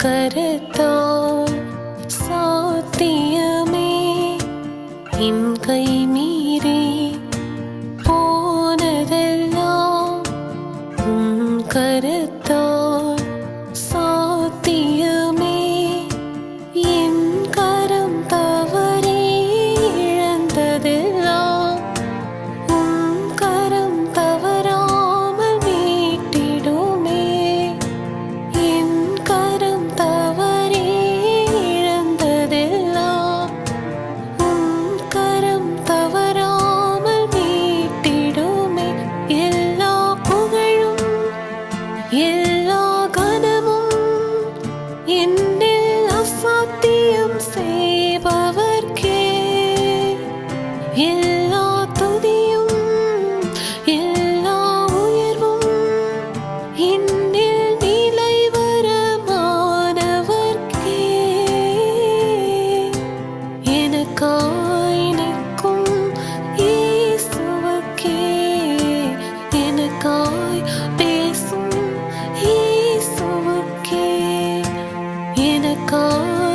கரத்தால் சாத்தியமே என் கை மீறி போனதெல்லாம் உன் கரத்தால் சாத்தியமே என் கரம் தவறி இழந்ததெல்லாம் உன் கரம் தவறாமல் மீட்டிடுமே என் கரம் தவறி இழந்ததெல்லாம் உன் கரம் தவறாமல் மீட்டிடுமே எல்லா புகழும் எல்லா கனமும் என்னில் அசாத்தியம் செய்பவர்க்கே எல்லா துதியும் எல்லா உயர்வும் என்னில் நிலைவரமானவர்க்கே எனக்காய் நிற்கும் இயேசுவுக்கே எனக்காய் பேசும் இயேசுவுக்கே எனக்காய்